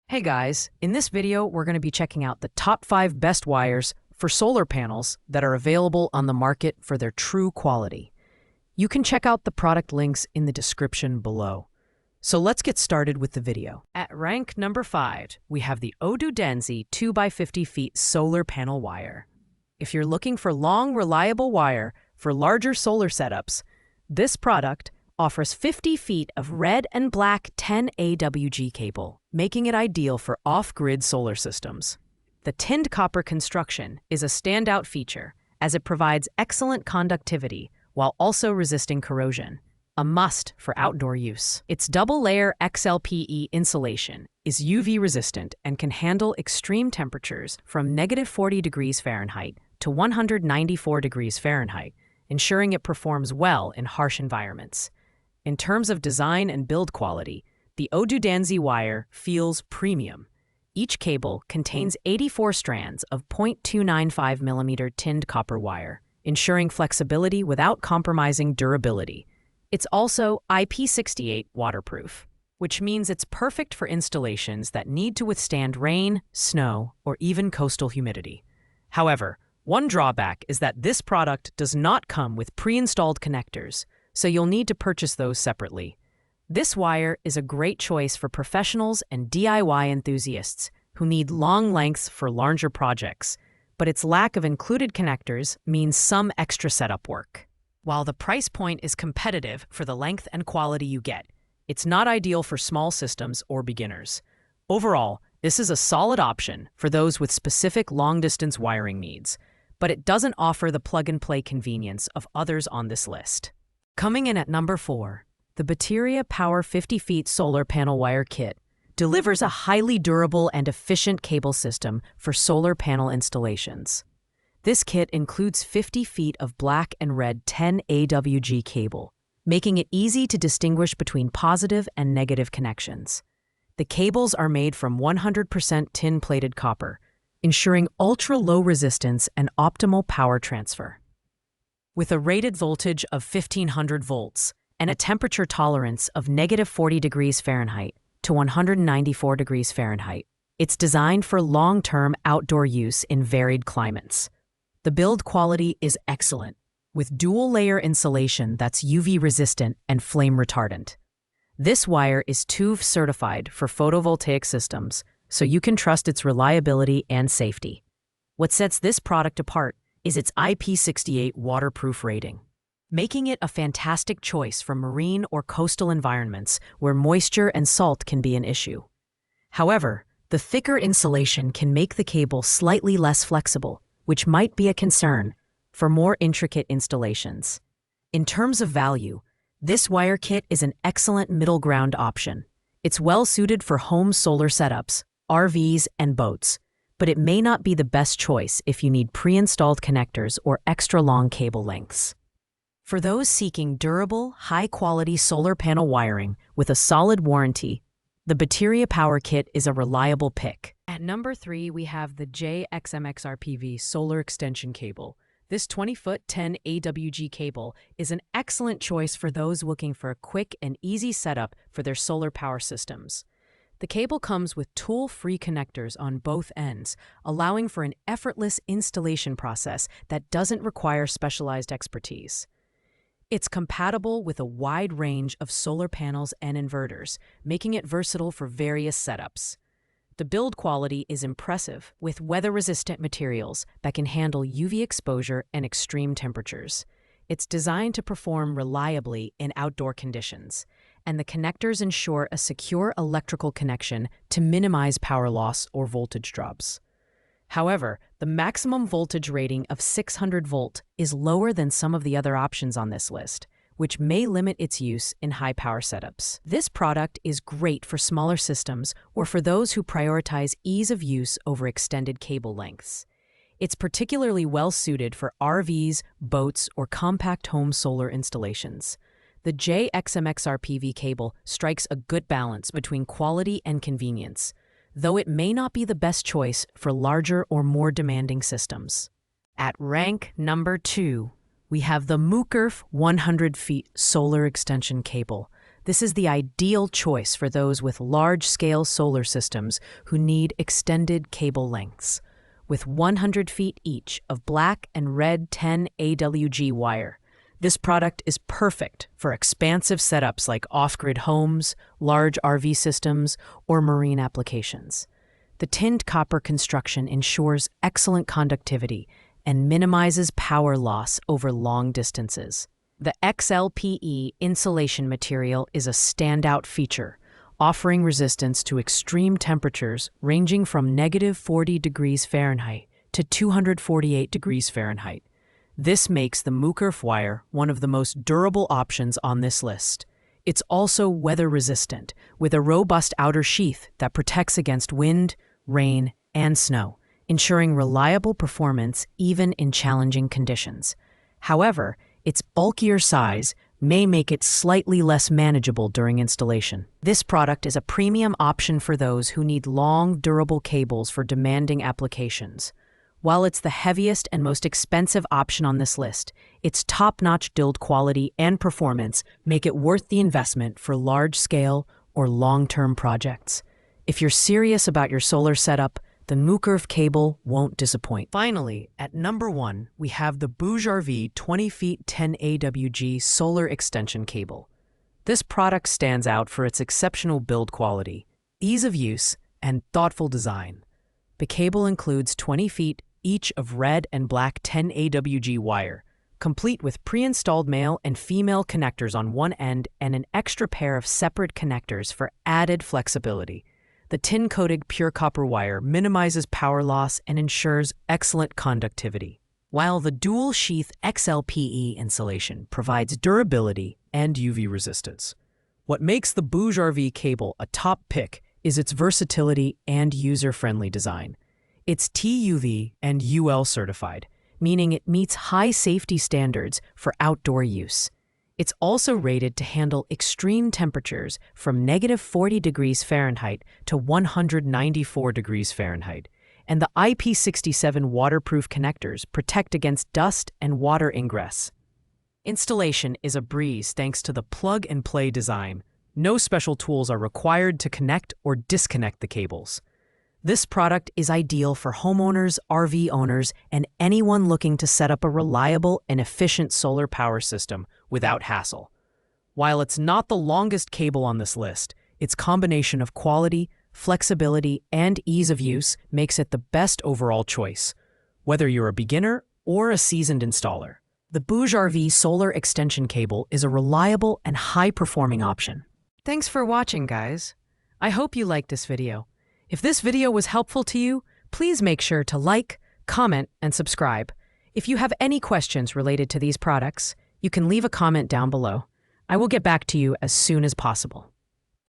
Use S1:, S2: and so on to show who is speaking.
S1: Hey guys, in this video we're going to be checking out the top 5 best wires for solar panels that are available on the market for their true quality. You can check out the product links in the description below. So let's get started with the video. At rank number 5, we have the Odudenzi 2x50 feet solar panel wire. If you're looking for long, reliable wire for larger solar setups, this product offers 50 feet of red and black 10 AWG cable, making it ideal for off-grid solar systems. The tinned copper construction is a standout feature as it provides excellent conductivity while also resisting corrosion, a must for outdoor use. Its double-layer XLPE insulation is UV-resistant and can handle extreme temperatures from -40 degrees Fahrenheit to 194 degrees Fahrenheit, ensuring it performs well in harsh environments. In terms of design and build quality, the Odudenzi wire feels premium. Each cable contains 84 strands of 0.295 mm tinned copper wire, ensuring flexibility without compromising durability. It's also IP68 waterproof, which means it's perfect for installations that need to withstand rain, snow, or even coastal humidity. However, one drawback is that this product does not come with pre-installed connectors, so you'll need to purchase those separately. This wire is a great choice for professionals and DIY enthusiasts who need long lengths for larger projects, but its lack of included connectors means some extra setup work. While the price point is competitive for the length and quality you get, it's not ideal for small systems or beginners. Overall, this is a solid option for those with specific long-distance wiring needs, but it doesn't offer the plug-and-play convenience of others on this list. Coming in at number 4, the Bateria Power 50 Feet Solar Panel Wire Kit delivers a highly durable and efficient cable system for solar panel installations. This kit includes 50 feet of black and red 10 AWG cable, making it easy to distinguish between positive and negative connections. The cables are made from 100% tin-plated copper, ensuring ultra-low resistance and optimal power transfer. With a rated voltage of 1500 volts and a temperature tolerance of -40 degrees Fahrenheit to 194 degrees Fahrenheit, it's designed for long-term outdoor use in varied climates. The build quality is excellent, with dual-layer insulation that's UV-resistant and flame-retardant. This wire is TÜV certified for photovoltaic systems, so you can trust its reliability and safety. What sets this product apart is its IP68 waterproof rating, making it a fantastic choice for marine or coastal environments where moisture and salt can be an issue. However, the thicker insulation can make the cable slightly less flexible, which might be a concern for more intricate installations. In terms of value, this wire kit is an excellent middle ground option. It's well suited for home solar setups, RVs, and boats, but it may not be the best choice if you need pre-installed connectors or extra long cable lengths. For those seeking durable, high-quality solar panel wiring with a solid warranty, the Bateria Power Kit is a reliable pick. At number 3, we have the JXMXRPV Solar Extension Cable. This 20-foot 10 AWG cable is an excellent choice for those looking for a quick and easy setup for their solar power systems. The cable comes with tool-free connectors on both ends, allowing for an effortless installation process that doesn't require specialized expertise. It's compatible with a wide range of solar panels and inverters, making it versatile for various setups. The build quality is impressive, with weather-resistant materials that can handle UV exposure and extreme temperatures. It's designed to perform reliably in outdoor conditions, and the connectors ensure a secure electrical connection to minimize power loss or voltage drops. However, the maximum voltage rating of 600 volt is lower than some of the other options on this list, which may limit its use in high-power setups. This product is great for smaller systems or for those who prioritize ease of use over extended cable lengths. It's particularly well-suited for RVs, boats, or compact home solar installations. The JXMXRPV cable strikes a good balance between quality and convenience, though it may not be the best choice for larger or more demanding systems. At rank number 2, we have the Mukerf 100 feet solar extension cable. This is the ideal choice for those with large-scale solar systems who need extended cable lengths. With 100 feet each of black and red 10 AWG wire, this product is perfect for expansive setups like off-grid homes, large RV systems, or marine applications. The tinned copper construction ensures excellent conductivity and minimizes power loss over long distances. The XLPE insulation material is a standout feature, offering resistance to extreme temperatures ranging from -40 degrees Fahrenheit to 248 degrees Fahrenheit. This makes the Mukerf wire one of the most durable options on this list. It's also weather-resistant, with a robust outer sheath that protects against wind, rain, and snow, ensuring reliable performance even in challenging conditions. However, its bulkier size may make it slightly less manageable during installation. This product is a premium option for those who need long, durable cables for demanding applications. While it's the heaviest and most expensive option on this list, its top-notch build quality and performance make it worth the investment for large-scale or long-term projects. If you're serious about your solar setup, the Mukerf cable won't disappoint. Finally, at number 1, we have the BougeRV 20 feet 10 AWG solar extension cable. This product stands out for its exceptional build quality, ease of use, and thoughtful design. The cable includes 20 feet each of red and black 10 AWG wire, complete with pre-installed male and female connectors on one end and an extra pair of separate connectors for added flexibility. The tin-coated pure copper wire minimizes power loss and ensures excellent conductivity, while the dual-sheath XLPE insulation provides durability and UV resistance. What makes the BougeRV cable a top pick is its versatility and user-friendly design. It's TUV and UL certified, meaning it meets high safety standards for outdoor use. It's also rated to handle extreme temperatures from -40 degrees Fahrenheit to 194 degrees Fahrenheit, and the IP67 waterproof connectors protect against dust and water ingress. Installation is a breeze thanks to the plug-and-play design. No special tools are required to connect or disconnect the cables. This product is ideal for homeowners, RV owners, and anyone looking to set up a reliable and efficient solar power system without hassle. While it's not the longest cable on this list, its combination of quality, flexibility, and ease of use makes it the best overall choice, whether you're a beginner or a seasoned installer. The BougeRV solar extension cable is a reliable and high-performing option. Thanks for watching, guys. I hope you liked this video. If this video was helpful to you, please make sure to like, comment, and subscribe. If you have any questions related to these products, you can leave a comment down below. I will get back to you as soon as possible.